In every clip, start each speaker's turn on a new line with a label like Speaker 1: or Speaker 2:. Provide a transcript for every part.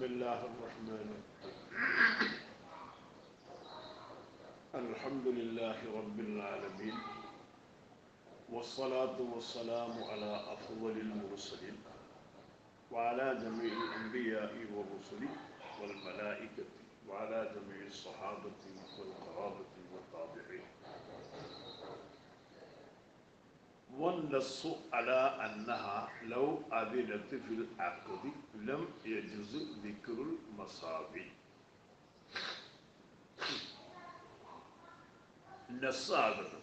Speaker 1: بسم الله الرحمن الرحيم الحمد لله رب العالمين والصلاة والسلام على أفضل المرسلين وعلى جميع الأنبياء والرسل والملائكة وعلى جميع الصحابة والقرابة والتابعين والنص على أنها لو أذنت في العقد لم يجوز ذكر المصابي നസ്സാകുന്നു.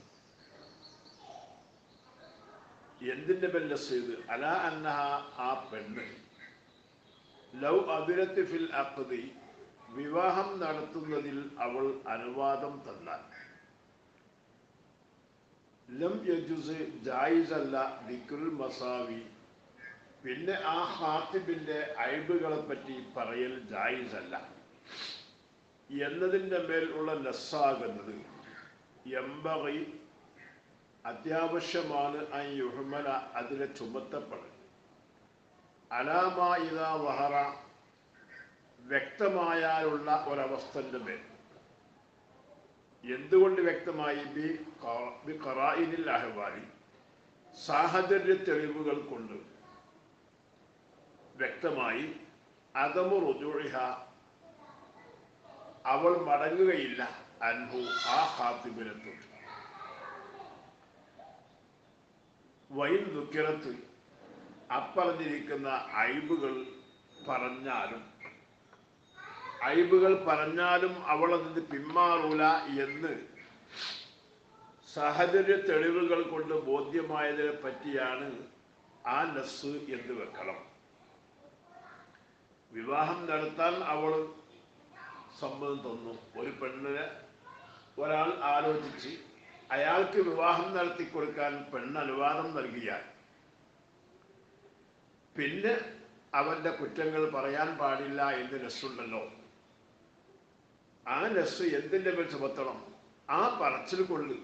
Speaker 1: എന്തിൻ്റെ പേരിൽ നസ് ചെയ്ത്? അലാ അന്നഹ, ആ പെണ്ണ് ലൗ അദിരത്ത് ഫിൽ അഖ്ദി, വിവാഹം നടത്തുന്നതിൽ അവൾ അനുവാദം തന്നാൽ, ലം യജുസ്, ജായിസല്ല, ദിക്റുൽ മസാവി, പിന്നെ ആ ഖാത്തിബിന്റെ ഐബുകളെ പറ്റി പറയൽ ജായിസല്ല എന്നതിൻ്റെ മേൽ ഉള്ള നസ്സാകുന്നത് യംബഗി, അത്യാവശ്യമാണ്, അൻ യുഹ്മല, അതിലെ ചുമത്തപ്പെടൽ, അലാമ ഇദാ വഹറ, വ്യക്തമായാലുള്ള ഒരവസ്ഥൻ്റെ മേൽ. എന്തുകൊണ്ട് വ്യക്തമായി? ബി ഖറായിനിൽ അഹ്വാലി, സാഹചര്യ തെളിവുകൾ കൊണ്ട് വ്യക്തമായി. അദമു റുജൂഇഹ, അവൾ മടങ്ങുകയില്ല, അൻഹു, ആ ഖാത്തിബിനെ തൊട്ട്. വൈൻ ദുഃഖിറത്ത്, അപ്പറഞ്ഞിരിക്കുന്ന ഐബുകൾ പറഞ്ഞാലും അവൾ അതിന് പിന്മാറൂല എന്ന് സാഹചര്യ തെളിവുകൾ കൊണ്ട് ബോധ്യമായതിനെ പറ്റിയാണ് ആ നസ് എന്ന് വെക്കണം. വിവാഹം നടത്താൻ അവൾ സമ്മതം തന്നു. ഒരു പെണ്ണിനെ ഒരാൾ ആലോചിച്ച് അയാൾക്ക് വിവാഹം നടത്തി കൊടുക്കാൻ പെണ്ണ് അനുവാദം നൽകിയാൽ പിന്നെ അവന്റെ കുറ്റങ്ങൾ പറയാൻ പാടില്ല എന്ന് നസ്സുണ്ടല്ലോ. ആ നസ് എന്തിൻ്റെ മേൽ ചുമത്തണം? ആ പറച്ചിൽ കൊണ്ട്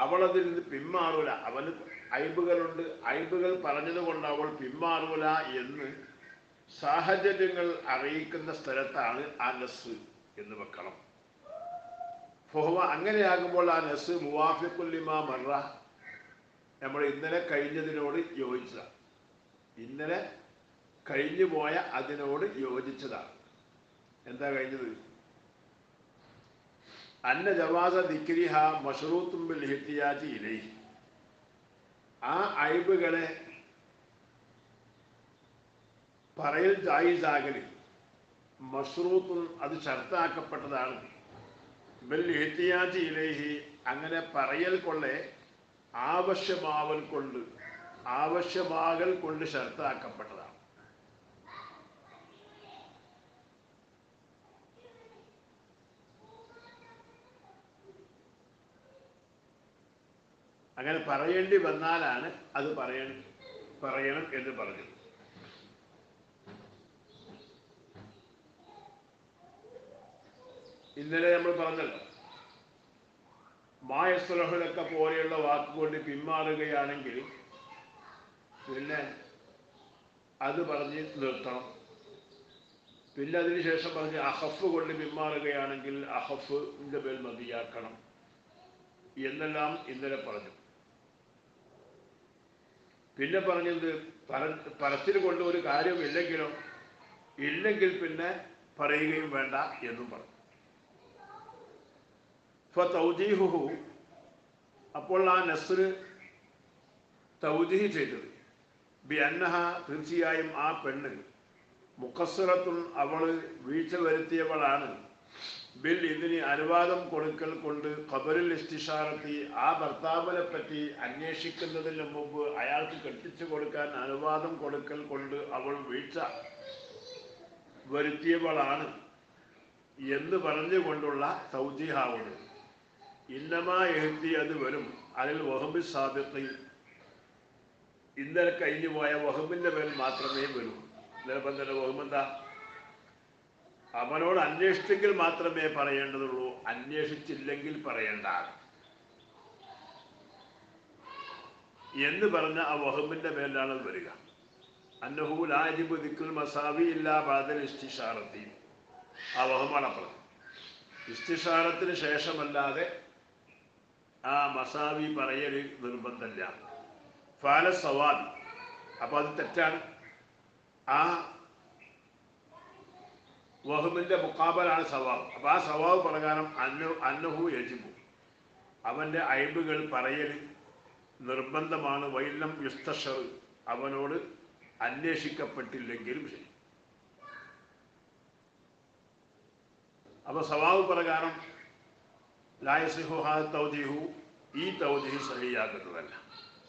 Speaker 1: അവളതിൽ നിന്ന് പിന്മാറൂല. അവന് ഐബുകളുണ്ട്, ഐബുകൾ പറഞ്ഞതുകൊണ്ട് അവൾ പിന്മാറൂല എന്ന് സാഹചര്യങ്ങൾ അറിയിക്കുന്ന സ്ഥലത്താണ് ആ നസ് എന്ന് വെക്കണം. ഫഹുവ, അങ്ങനെയാകുമ്പോൾ ആ നസ് മുവാഫിഖുൽ ലിമാ മർറ, നമ്മൾ ഇന്നലെ കഴിഞ്ഞതിനോട് യോജിച്ചതാണ്. ഇന്നലെ കഴിഞ്ഞു പോയ അതിനോട് യോജിച്ചതാണ്. എന്താ കഴിഞ്ഞത്? അന്ന ജവാസ ദിക്രിഹ മശ്റൂത്തും ബിൽ ഇഹ്തിയാജി ഇലൈഹി, ആ ഐബുകളെ പറയൽ ജായിസാകല് മശ്റൂത്തും, അത് ഷർത്താക്കപ്പെട്ടതാണ്. ബിൽ ഇഹ്തിയാജി ഇലൈഹി, അങ്ങനെ പറയൽ കൊള്ളെ ആവശ്യമാകൽ കൊണ്ട് ഷർത്താക്കപ്പെട്ടതാണ്. അങ്ങനെ പറയേണ്ടി വന്നാലാണ് അത് പറയണം എന്ന് പറഞ്ഞത്. ഇന്നലെ നമ്മൾ പറഞ്ഞല്ലോ, മായസ്ലഹുലൊക്കെ പോലെയുള്ള വാക്കുകൊണ്ട് പിന്മാറുകയാണെങ്കിൽ പിന്നെ അത് പറഞ്ഞ് നിർത്തണം. പിന്നെ അതിനുശേഷം പറഞ്ഞ് അഹഫ് കൊണ്ട് പിന്മാറുകയാണെങ്കിൽ അഹഫിന്റെ മേൽ മതിയാക്കണം എന്നെല്ലാം ഇന്നലെ പറഞ്ഞു. പിന്നെ പറഞ്ഞത് പറച്ചിൽ കൊണ്ട് ഒരു കാര്യം ഇല്ലെങ്കിൽ പിന്നെ പറയുകയും വേണ്ട എന്നും പറഞ്ഞു. ഫതൗജീഹുഹു, അപ്പോൾ ആ നസ്ര് തൗജീഹ് ചെയ്തത് ബി അന്നഹ, തീർച്ചയായും ആ പെണ്ണ് മുഖസ്സറത്തുൻ, അവള് വീഴ്ച വരുത്തിയവളാണ്, ബിൽ ഇതിന് അനുവാദം കൊടുക്കൽ കൊണ്ട്, ഖബറിൽ ഇസ്തിഷാറത്തി, ആ ഭർത്താവിനെ പറ്റി അന്വേഷിക്കുന്നതിന് മുമ്പ് അയാൾക്ക് കെട്ടിച്ചു കൊടുക്കാൻ അനുവാദം കൊടുക്കൽ കൊണ്ട് അവൾ വീഴ്ച വരുത്തിയവളാണ് എന്ന് പറഞ്ഞുകൊണ്ടുള്ള തൗജീഹാവുണ്ട്. ഇന്നമാ എഴുതി, അത് വരും, അതിൽ വഹബി സാബിഖി, ഇന്നലെ കഴിഞ്ഞു പോയ വഹബിന്റെ മേൽ മാത്രമേ വരൂ. ഇന്നലെ തന്നെ വഹബെന്താ? അവനോട് അന്വേഷിച്ചെങ്കിൽ മാത്രമേ പറയേണ്ടതുള്ളൂ, അന്വേഷിച്ചില്ലെങ്കിൽ പറയേണ്ട എന്ന് പറഞ്ഞ ആ വഹബിന്റെ മേലാണ് വരിക. അൻ അന്നഹു ലാ യജിബു ദിക്റുൽ മസാവി ഇല്ലാ ബഅദൽ ഇസ്തിശാറത്തി. ആ വഹമാണ് പറഞ്ഞത്. ഇസ്തിശാറത്തിന് ശേഷമല്ലാതെ ആ മസാവി പറയൽ നിർബന്ധമില്ല. ഫാല സവാബ്, അപ്പോൾ അത് തെറ്റാണ്. ആ വഹുമിൻ്റെ മുക്കാബലാണ് സവാബ്. അപ്പോൾ ആ സവാബ് പ്രകാരം അന്നഹു യജിബു, അവൻ്റെ അയ്ബുകൾ പറയൽ നിർബന്ധമാണ്. വൈലം യുസ്തഷർ, അവനോട് അന്വേഷിക്കപ്പെട്ടില്ലെങ്കിലും ശരി. അപ്പോൾ സവാബ് പ്രകാരം ലാ യസിഹു ഹാദ തൗജീഹു, ഈ തൗജീഹ് സഹിയാകുന്നതല്ല.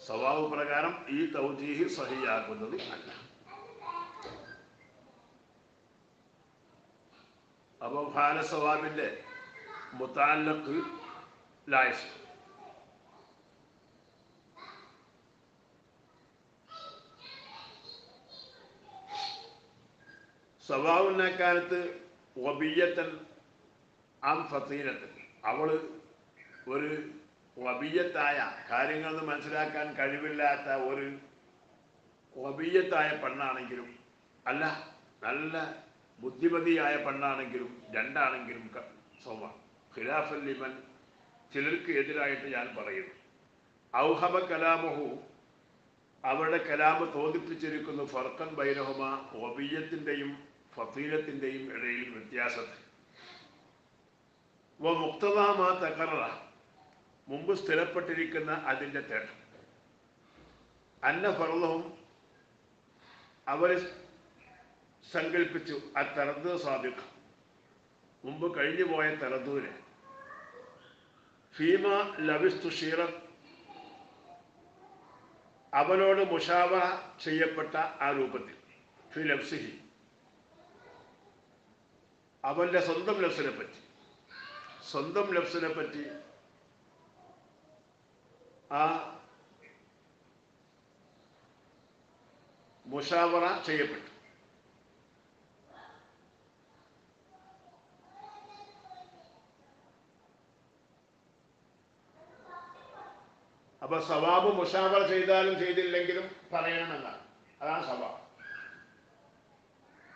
Speaker 1: സവാബ് പ്രകാരം ഈ തൗജീഹ് സഹിയാകുന്നത് അല്ല. അപ്പോൾ ഹാല സവാബിൻ്റെ മുതഅല്ലഖ് ലാ യസിഹു. സവാവുന്നക്കാലത്ത് വബിയ്യത്തൻ അം ഫതീലത്തൻ, അവൾ ഒരു വബിയ്യത്തായ, കാര്യങ്ങളൊന്നും മനസ്സിലാക്കാൻ കഴിവില്ലാത്ത ഒരു വബിയ്യത്തായ പെണ്ണാണെങ്കിലും, അല്ല നല്ല ബുദ്ധിമതിയായ പെണ്ണാണെങ്കിലും, രണ്ടാണെങ്കിലും സവാ ഖിലാഫൻ ലിമൻ, ചിലർക്ക് എതിരായിട്ട് ഞാൻ പറയുന്നു. ഔഹബ കലാമുഹു, അവരുടെ കലാമ് തോന്നിപ്പിച്ചിരിക്കുന്നു ഫർഖൻ ബൈനഹുമ, വബിയ്യത്തിൻ്റെയും ഫതീലത്തിൻ്റെയും ഇടയിൽ വ്യത്യാസത്തെ. വ മുഖ്തദാമ തഖററ, മുമ്പ് സ്ഥിരപ്പെട്ടിരിക്കുന്ന അതിൻ്റെ തേട്ടം. അന്ന ഫർളഹും, അവരെ സങ്കല്പിച്ചു ആ തറദ് സാബിഖ്, മുമ്പ് കഴിഞ്ഞു പോയ തറദൂനെ. ഫീമ ലവിസ്തുഷീറ, അവനോട് മുഷാവറ ചെയ്യപ്പെട്ട ആ രൂപത്തിൽ. ഫി ലഫ്സിഹി, അവൻ്റെ സ്വന്തം ലഫ്സിനെ പറ്റി, സ്വന്തം ലഫ്സിനെ പറ്റി ആ മുഷാവറ ചെയ്യപ്പെട്ടു. അപ്പൊ സവാബ് മുഷാവറ ചെയ്താലും ചെയ്തില്ലെങ്കിലും പറയണമെന്നാണ്. അതാണ് സവാബ്.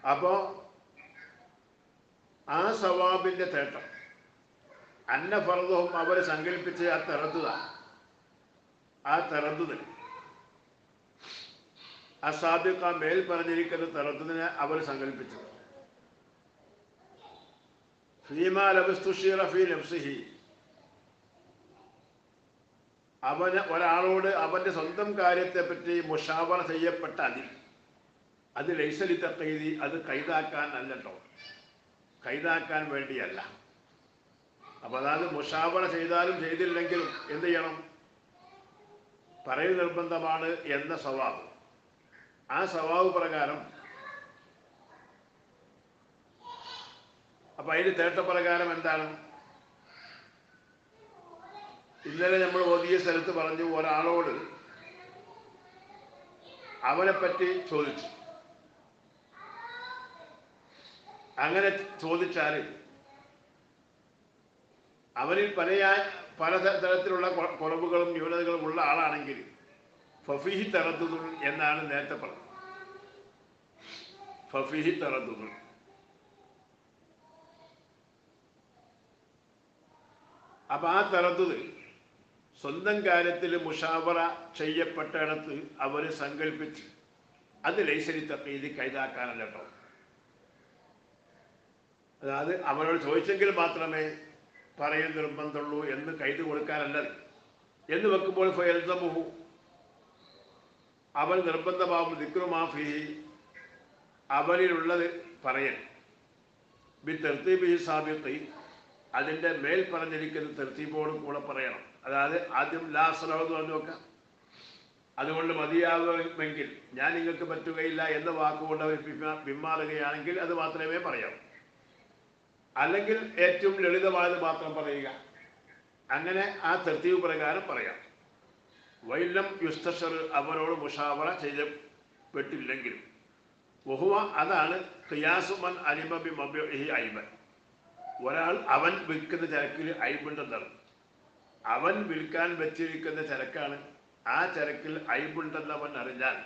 Speaker 1: അപ്പോ ആ സവാബിന്റെ തേട്ടം അന്ന ഫർദുഹും, അവർ സങ്കല്പിച്ച് ആ തറദ്ദുത, ആ തറദ്ദുദിന് ആ സാബിഖ, മേൽ പറഞ്ഞിരിക്കുന്ന തറദ്ദുദിനെ അവർ സങ്കല്പിച്ചു. ഫീമാ ലബസ്തുഷീറ ഫീ നഫ്സിഹി, അവന് ഒരാളോട് അവൻ്റെ സ്വന്തം കാര്യത്തെപ്പറ്റി മുഷാവറ ചെയ്യപ്പെട്ട അത് ലൈസലി തഖീദി, അത് കൈതാക്കാൻ അല്ലട്ടോ, കൈതാക്കാൻ വേണ്ടിയല്ല. അപ്പോൾ അതായത് മുഷാവറ ചെയ്താലും ചെയ്തില്ലെങ്കിലും എന്ത് ചെയ്യണം? പറയൽ നിർബന്ധമാണ് എന്ന സവാബ്. ആ സവാബ് പ്രകാരം, അപ്പം അതിന് തേട്ടപ്രകാരം എന്താണ്? ഇന്നലെ നമ്മൾ ഓതിയ സ്ഥലത്ത് പറഞ്ഞു, ഒരാളോട് അവനെപ്പറ്റി ചോദിച്ചു. അങ്ങനെ ചോദിച്ചാൽ അവനിൽ പല തരത്തിലുള്ള കുറവുകളും ന്യൂനതകളും ഉള്ള ആളാണെങ്കിൽ ഫഫീഹി തറദ്ദുദുൻ എന്നാണ് നേരത്തെ പറഞ്ഞത്. ഫഫീഹി തറദ്ദുദുൻ. അപ്പൊ ആ തറദ്ദുദ് സ്വന്തം കാര്യത്തിൽ മുഷാവറ ചെയ്യപ്പെട്ടിടത്ത് അവർ സങ്കല്പിച്ച് അത് ലൈസലി തഖീദി, കൈതാക്കാനല്ല കേട്ടോ. അതായത് അവനോട് ചോദിച്ചെങ്കിൽ മാത്രമേ പറയൽ നിർബന്ധമുള്ളൂ എന്ന് കൈത് കൊടുക്കാനല്ലത് എന്ന് വെക്കുമ്പോൾ ഫയൽസമുഹു, അവൻ നിർബന്ധമാവും ദിക്റു മാ ഫീഹി, അവനിലുള്ളത് പറയൽ. ബി തർത്തീബിഹി സാബിഖി, അതിൻ്റെ മേൽ പറഞ്ഞിരിക്കുന്ന തർത്തീബോടും കൂടെ പറയണം. അതായത് ആദ്യം ലാ അസ്ലഹു എന്ന് പറഞ്ഞു നോക്കാം. അതുകൊണ്ട് മതിയാകുമെങ്കിൽ, ഞാൻ നിങ്ങൾക്ക് പറ്റുകയില്ല എന്ന വാക്കുകൊണ്ട് അവർ പിന്മാറുകയാണെങ്കിൽ അത് മാത്രമേ പറയാവൂ. അല്ലെങ്കിൽ ഏറ്റവും ലളിതമായത് മാത്രം പറയുക. അങ്ങനെ ആ തർത്തീബ് പ്രകാരം പറയാം. വൈലം യുസ്തഷർ, അവനോട് മുഷാവറ ചെയ്യപ്പെട്ടില്ലെങ്കിലും. വഹുവ, അതാണ് ഖിയാസുമൻ അലിമ ബി മബിഇഹി ഐബൻ, ഒരാൾ അവൻ വിൽക്കുന്ന ചരക്കിൽ ഐബുണ്ടെന്നാണ്. അവൻ വിൽക്കാൻ വെച്ചിരിക്കുന്ന ചരക്കാണ്, ആ ചരക്കിൽ ഐബുണ്ടെന്ന് അവൻ അറിഞ്ഞാൽ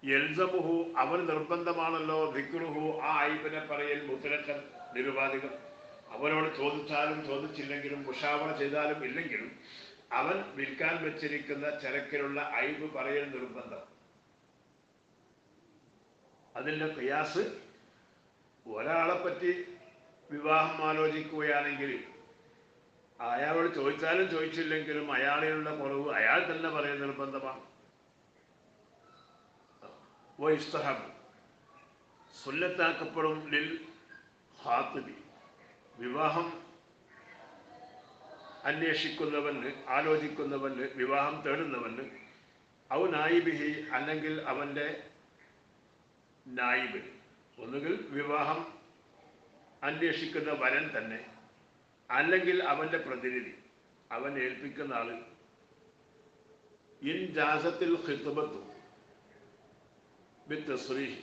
Speaker 1: യൽസമുഹു അവൻ നിർബന്ധമാണല്ലോ ദിക്റുഹു ആ ഐബിനെ പറയൽ മുത്തലക്കൻ നിരുപാധികം. അവനോട് ചോദിച്ചാലും ചോദിച്ചില്ലെങ്കിലും മുഷാവറ ചെയ്താലും ഇല്ലെങ്കിലും അവൻ വിൽക്കാൻ വെച്ചിരിക്കുന്ന ചരക്കിലുള്ള ഐബ് പറയൽ നിർബന്ധം. അതിൻ്റെ ഖിയാസ് ഒരാളെ പറ്റി വിവാഹം ആലോചിക്കുകയാണെങ്കിൽ അയാളോട് ചോദിച്ചാലും ചോദിച്ചില്ലെങ്കിലും അയാളിലുള്ള കുറവ് അയാൾ തന്നെ പറയൽ നിർബന്ധമാണ്. വൈസ്തഹബ് സുന്നത്താക്കപ്പെടും ലിൽ ഖാത്തിബി വിവാഹം അന്വേഷിക്കുന്നവന് ആലോചിക്കുന്നവന് വിവാഹം തേടുന്നവന് ഔ നായിബിഹി അല്ലെങ്കിൽ അവൻ്റെ നായിബ് ഒന്നുകിൽ വിവാഹം അന്വേഷിക്കുന്ന വരൻ തന്നെ അല്ലെങ്കിൽ അവൻ്റെ പ്രതിനിധി അവൻ ഏൽപ്പിക്കുന്ന ആള് ഇൻ ജാസത്തിൽ ഖിത്ബത്തു ബിത്തസ്രീഹ്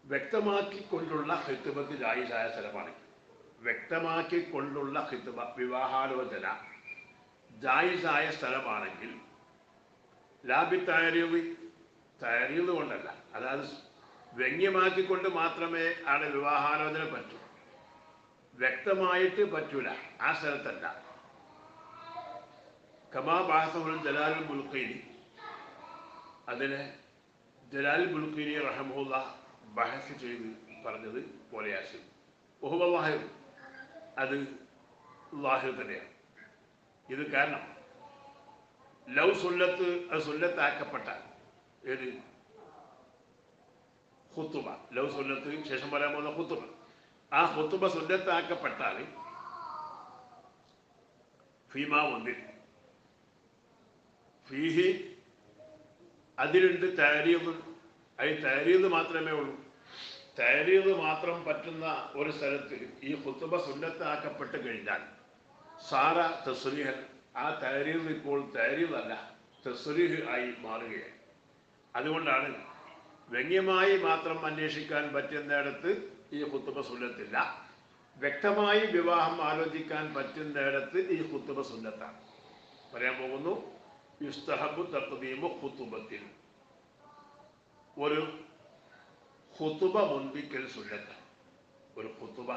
Speaker 1: വ്യക്തമാക്കിക്കൊണ്ടുള്ള ഖിത്ബത്ത് ജായിസായ സ്ഥലമാണ്. വ്യക്തമാക്കിക്കൊണ്ടുള്ള ഖിത്ബ വിവാഹാലോചന ജായിസായ സ്ഥലമാണെങ്കിൽ ലാബി തയരീത് കൊണ്ടല്ല, അതായത് വ്യംഗ്യമാക്കിക്കൊണ്ട് മാത്രമേ ആണ് വിവാഹാലോചന പറ്റൂ, വ്യക്തമായിട്ട് പറ്റൂല ആ സ്ഥലത്തല്ല. കമാ ബാസഹുൽ ജലാലുൽ ബുൽഖീനി അതിനെ ജലാലുൽ ബുൽഖീനി റഹ്മഹുല്ലാ ബഹസ് ചെയ്ത് പറഞ്ഞത് പോലെയാശം ബഹുബല്ലാഹിർ അത് ലാഹിർ തന്നെയാണ്. ഇത് കാരണം ലവ് സുന്നത്ത് അത് സുന്നത്താക്കപ്പെട്ടാൽ ഏത് ഖുത്തുബ ലവ് സുന്നത്ത് ശേഷം പറയാൻ പോകുന്ന ഖുത്തുബ ആ ഖുത്തുബ സുന്നത്താക്കപ്പെട്ടാൽ ഫീമാ ഒന്നിൽ ഫീഹി അതിലുണ്ട് തഹരീദ്. അത് തഹരീദ് മാത്രമേ ഉള്ളൂ. തഹരീദ് മാത്രം പറ്റുന്ന ഒരു സ്ഥലത്ത് ഈ ഖുതുബ സുന്നത്താക്കപ്പെട്ട് കഴിഞ്ഞാൽ സാറ തസ്രീഹൻ ആ തഹരീദ് ഇപ്പോൾ തഹരീദ് അല്ല തസ്രീഹ് ആയി മാറുകയാണ്. അതുകൊണ്ടാണ് വ്യംഗ്യമായി മാത്രം അന്വേഷിക്കാൻ പറ്റുന്നിടത്ത് ഈ ഖുതുബ സുന്നത്തില്ല, വ്യക്തമായി വിവാഹം ആലോചിക്കാൻ പറ്റുന്നിടത്ത് ഈ ഖുതുബ സുന്നത്താണ്. പറയാൻ പോകുന്നു യുസ്തഹബു തഖ്ദീമു ഖുതുബത്തിൽ ഒരു ഖുതുബ മുൻപിക്കൽ സുന്നത്താണ്. ഒരു ഖുതുബ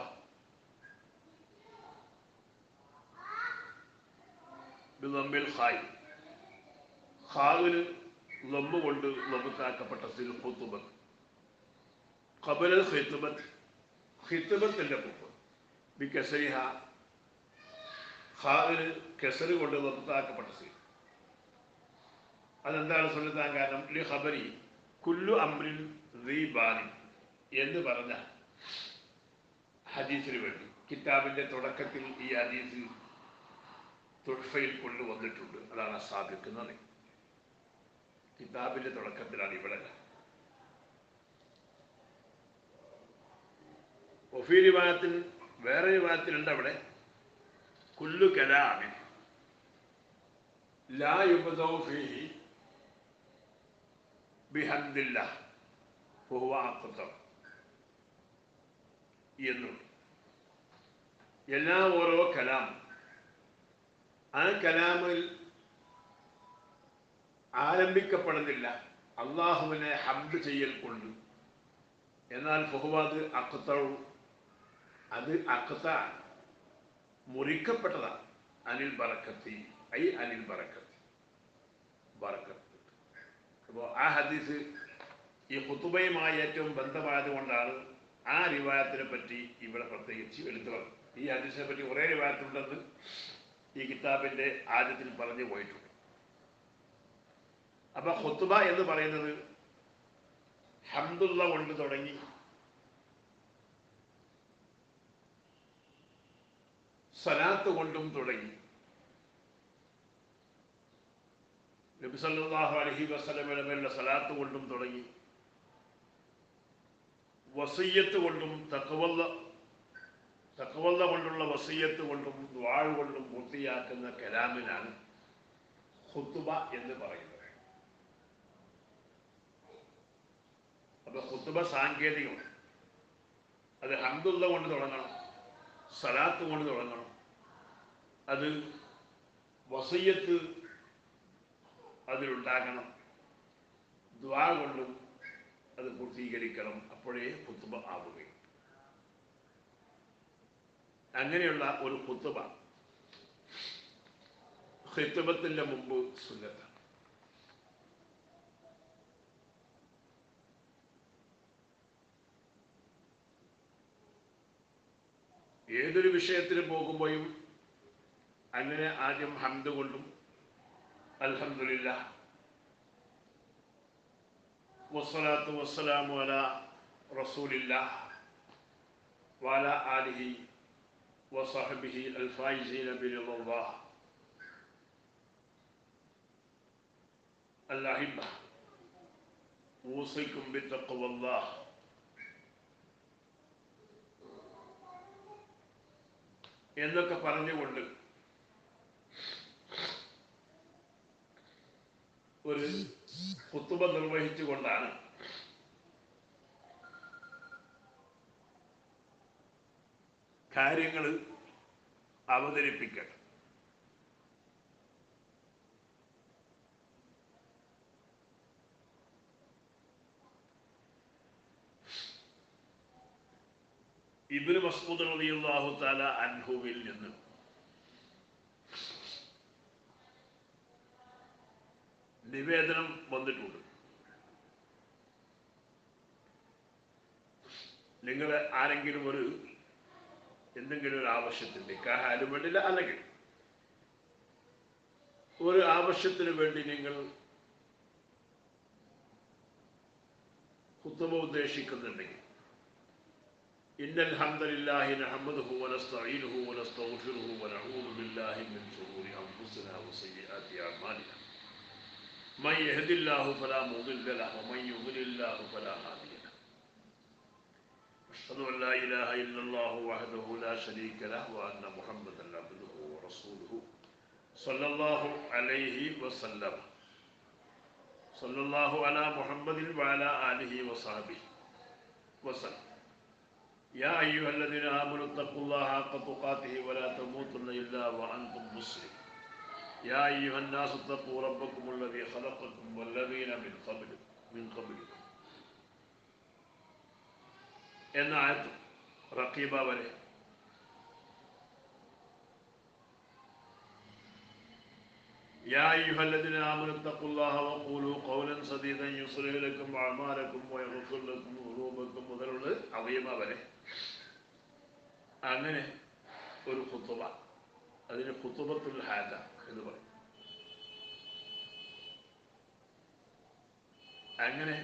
Speaker 1: ബിളമ്മിൽ ഖായ് ഖാവിന് ലംബ് കൊണ്ട് ലംബത്താക്കപ്പെട്ട സിൽ ഖുതുബത്ത് ഖബലൽ ഖിത്ബത്ത് ഖിത്ബത്തിന്റെ മുമ്പ് ബി കസരിഹ ഖാവിന് കസറ് കൊണ്ട് ലംബത്താക്കപ്പെട്ട സിൽ. അതെന്താണ് സുന്നത്താൻ കാരണം? ലി ഖബരി കുല്ലു അംറിൻ ദീബാനി എന്ന് പറഞ്ഞ ഹദീസിന് വേണ്ടി കിതാബിന്റെ തുടക്കത്തിൽ ഈ ഹദീസ് തുഹ്ഫയിൽ കൊണ്ടുവന്നിട്ടുണ്ട്. അതാണ് സ്ഥാപിക്കുന്നത്. കിതാബിന്റെ തുടക്കത്തിലാണ് ഇവിടെ. ഒഫീ റിവായത്തിൽ വേറെ റിവായത്തിലുണ്ട് അവിടെ കുല്ലു കലാമിൻ ലാ യുബ്ദഉ ഫീഹി ബിഹംദില്ലാഹ് ഫഹുവ അഖ്തർ എന്നുണ്ട്. എല്ലാ ഓരോ കലാം ആ കലാമിൽ ആരംഭിക്കപ്പെടുന്നില്ല അള്ളാഹുവിനെ ഹംദ് ചെയ്യൽ കൊണ്ട്, എന്നാൽ ഫഹുവ അത് അഖ്തറു അത് അഖ്ത മുറിക്കപ്പെട്ടതാണ്. അനിൽ ബറക്കത്തി ഐ അനിൽ ബറക്കത്തി ബറക്കത്ത്. അപ്പോൾ ആ ഹദീസ് ഈ ഖുതുബയുമായി ഏറ്റവും ബന്ധമായത് കൊണ്ടാണ് ആ റിവായത്തിനെ പറ്റി ഇവിടെ പ്രത്യേകിച്ച് എടുത്തു പറഞ്ഞു. ഈ ഹദീസിനെ പറ്റി കുറേ റിവായത്തുണ്ടെന്ന് ഈ കിതാബിന്റെ ആദ്യത്തിൽ പറഞ്ഞു പോയിട്ടുണ്ട്. അപ്പൊ ഖുതുബ എന്ന് പറയുന്നത് ഹംദുള്ള കൊണ്ട് തുടങ്ങി സലാത്ത് കൊണ്ടും തുടങ്ങി നബി സല്ലല്ലാഹു അലൈഹി വസല്ലമയുടെ മേലുള്ള സലാത്ത് കൊണ്ടും തുടങ്ങി വസിയ്യത്ത് കൊണ്ടും തഖ്വല്ല കൊണ്ടുള്ള വസിയ്യത്ത് കൊണ്ടും ദുആ കൊണ്ടും പൂർത്തിയാക്കുന്ന കലാമിനാണ് ഖുതുബ എന്ന് പറയുന്നത്. അപ്പൊ ഖുതുബ സാങ്കേതികമാണ്. അത് ഹംദുള്ള കൊണ്ട് തുടങ്ങണം, സലാത്ത് കൊണ്ട് തുടങ്ങണം, അത് വസിയ്യത്ത് അതിലുണ്ടാകണം, ദുആ കൊണ്ടും അത് പൂർത്തീകരിക്കണം. അപ്പോഴേ ഖുത്ബ ആവുകയും. അങ്ങനെയുള്ള ഒരു ഖുത്ബ ഖിത്ബത്തിന്റെ മുമ്പ് സുന്നത്താണ്. ഏതൊരു വിഷയത്തിന് പോകുമ്പോഴും അങ്ങനെ ആദ്യം ഹംദ് കൊണ്ടും അൽഹംദുലില്ലാഹ് വസ്സലാത്തു വസ്സലാമു അലാ റസൂലില്ലാഹ് വഅലാ ആലിഹി വസഹ്ബിഹി അൽഫായിസീന ബിറിളല്ലാഹ് അൽഅഹിബ്ബ ഊസിക്കും ബിത്തഖ്വല്ലാഹ് എന്നൊക്കെ പറഞ്ഞുകൊണ്ട് ഒരു ഖുത്ബ നിർവഹിച്ചുകൊണ്ടാണ് കാര്യങ്ങൾ അവതരിപ്പിക്കണം. ഇബ്നു മസ്ഊദ് റളിയല്ലാഹു തആല അൻഹുവിൽ നിന്ന് നിവേദനം വന്നിട്ടുണ്ട്. നിങ്ങൾ ആരെങ്കിലും എന്തെങ്കിലും ഒരു ആവശ്യത്തിന് നിക്കാഹാലും വേണ്ടില്ല, അല്ലെങ്കിൽ ഒരു ആവശ്യത്തിന് വേണ്ടി നിങ്ങൾ ഖുത്ബ ഉദ്ദേശിക്കുന്നുണ്ടെങ്കിൽ ഇന്നൽ ഹംദലില്ലാഹി നഹ്മദുഹു വനസ്തഈനുഹു വനസ്തഗ്ഫിറുഹു വനഊദു ബില്ലാഹി മിൻ ശുറൂരി അൻഫുസിനാ വസയ്യിആതി അഅ്മാലിനാ മൻ യഹ്ദില്ലാഹു ഫലാ മുദില്ല ലഹു വമൻ യുദ്ലില്ലാഹു ഫലാ ഹാദിയ ലഹു അഷ്ഹദു അൻ ലാ ഇലാഹ ഇല്ലല്ലാഹു വഹ്ദഹു ലാ ശരീക ലഹു വഅന്ന മുഹമ്മദൻ അബ്ദുഹു വറസൂലുഹു സ്വല്ലല്ലാഹു അലൈഹി വസല്ലം സ്വല്ലല്ലാഹു അലാ മുഹമ്മദിൻ വഅലാ ആലിഹി വസഹ്ബിഹി വസല്ലം يا أيها الذين آمنوا اتقوا الله حق تقاته ولا تموتن إلا وأنتم مسلمون يا أيها الناس اتقوا ربكم الذي خلقكم والذين من قبلكم എന്ന ആയത്ത് റഖീബ വരെ يا أيها الذين آمنوا اتقوا الله وقولوا قولا سديدا يصلح لكم أعمالكم ويغفر لكم ذنوبكم മുതലുള്ള അവയമ വരെ അങ്ങനെ ഒരു ഖുത്ബ, അതിന് ഖുത്ബത്തുൽ ഹാജ എന്ന് പറയും. അങ്ങനെ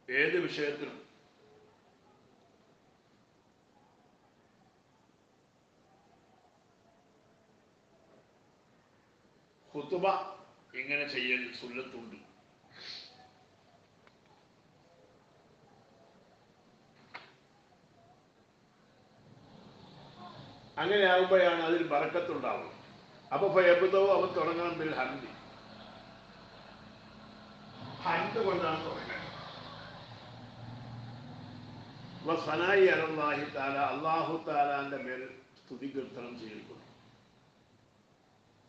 Speaker 1: ഏത് വിഷയത്തിലും ഖുത്ബ ഇങ്ങനെ ചെയ്യൽ സുന്നത്തുണ്ട്. അങ്ങനെ ആകുമ്പോഴാണ് അതിൽ ബറക്കത്തുണ്ടാവുന്നത്. അപ്പൊ ഫയബ്ദഉ അവൻ തുടങ്ങണം ബിൽ ഹംദി, ഹംദ് കൊണ്ടാണ് തുടങ്ങുന്നത്. വസനായി അലല്ലാഹി തആല, അല്ലാഹു തആലാന്റെ മേൽ സ്തുതി കീർത്തനം ചെയ്യുന്നു.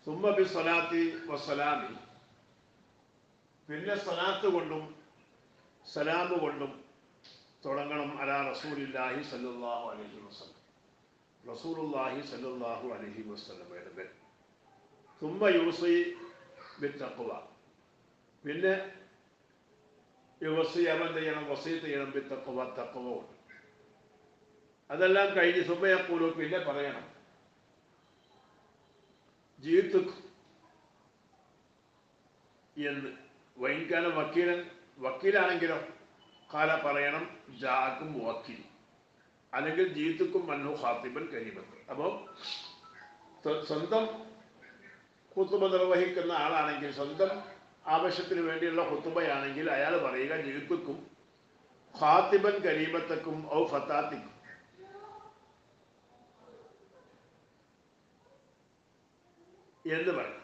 Speaker 1: സുമ്മ ബിസ്സലാത്തി വസ്സലാമി, പിന്നെ സലാത്ത് കൊണ്ടും സലാമു കൊണ്ടും തുടങ്ങണം. അലാ റസൂലില്ലാഹി സല്ലല്ലാഹു അലൈഹി വസല്ലം, റസൂലുള്ളാഹി സല്ലല്ലാഹു അലൈഹി വസല്ലമയുടെ മേൽ. സുമ്മ യൂസി ബിത്തഖ്വ, പിന്നെ യുവസി അവൻ ചെയ്യണം, വസീത്ത് ചെയ്യണം ബിത്തഖ്വ, തഖ്വ കൊണ്ട്. അതെല്ലാം കഴിഞ്ഞ് സുമ്മ യഖൂലു, പിന്നെ പറയണം ജീത്തുക്ക് എന്ന്. വൈൻകാല വക്കീലാണെങ്കിലോ കാല പറയണം ജാക്കും വക്കീൽ, അല്ലെങ്കിൽ ജീത്തുക്കും മന്നു ഖാത്തിബൻ കരീമത്ത്. അപ്പോൾ സ്വന്തം ഖുത്ബ നിർവഹിക്കുന്ന ആളാണെങ്കിൽ, സ്വന്തം ആവശ്യത്തിന് വേണ്ടിയുള്ള ഖുത്ബയാണെങ്കിൽ അയാൾ പറയുക ജീത്തുക്കും ഖാത്തിബൻ കരീമത്തക്കും ഔ ഫത്താത്തിക്കും എന്ന് പറയും.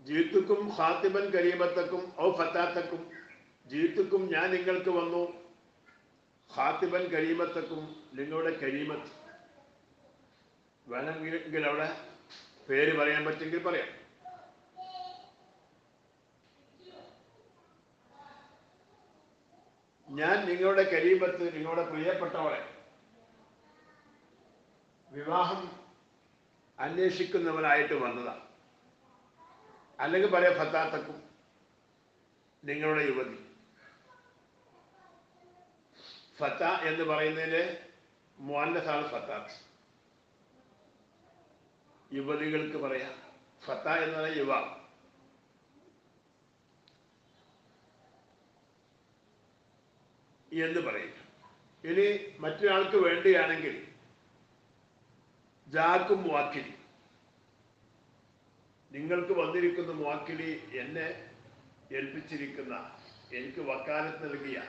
Speaker 1: ജീത്തുക്കും ഖാത്തിബൻ കരീമത്തക്കും ഔ ഫത്താത്തക്കും, ജീത്തുക്കും ഞാൻ നിങ്ങൾക്ക് വന്നു, ഖാത്തിബൻ കരീമത്തക്കും നിങ്ങളുടെ കരീമത്ത്, വേണമെങ്കിൽ അവിടെ പേര് പറയാൻ പറ്റുമെങ്കിൽ പറയാം. ഞാൻ നിങ്ങളുടെ കരീബത്ത്, നിങ്ങളുടെ പ്രിയപ്പെട്ടവളെ വിവാഹം അന്വേഷിക്കുന്നവനായിട്ട് വന്നതാണ്. അല്ലെങ്കിൽ പറയാം ഫത്താത്തക്കും, നിങ്ങളുടെ യുവതി. ഫത്ത എന്ന് പറയുന്നതിന് മുഅന്നസാണ് ഫത്താത്ത്. യുവതികൾക്ക് പറയാം ഫത്ത എന്ന് പറഞ്ഞാൽ യുവ. എന്ന് പറയും. ഇനി മറ്റൊരാൾക്ക് വേണ്ടിയാണെങ്കിൽ ജാക്കും മുവാക്കിലി, നിങ്ങൾക്ക് വന്നിരിക്കുന്ന മുവാക്കിലി എന്നെ ഏൽപ്പിച്ചിരിക്കുന്ന, എനിക്ക് വക്കാലത്ത് നൽകിയ,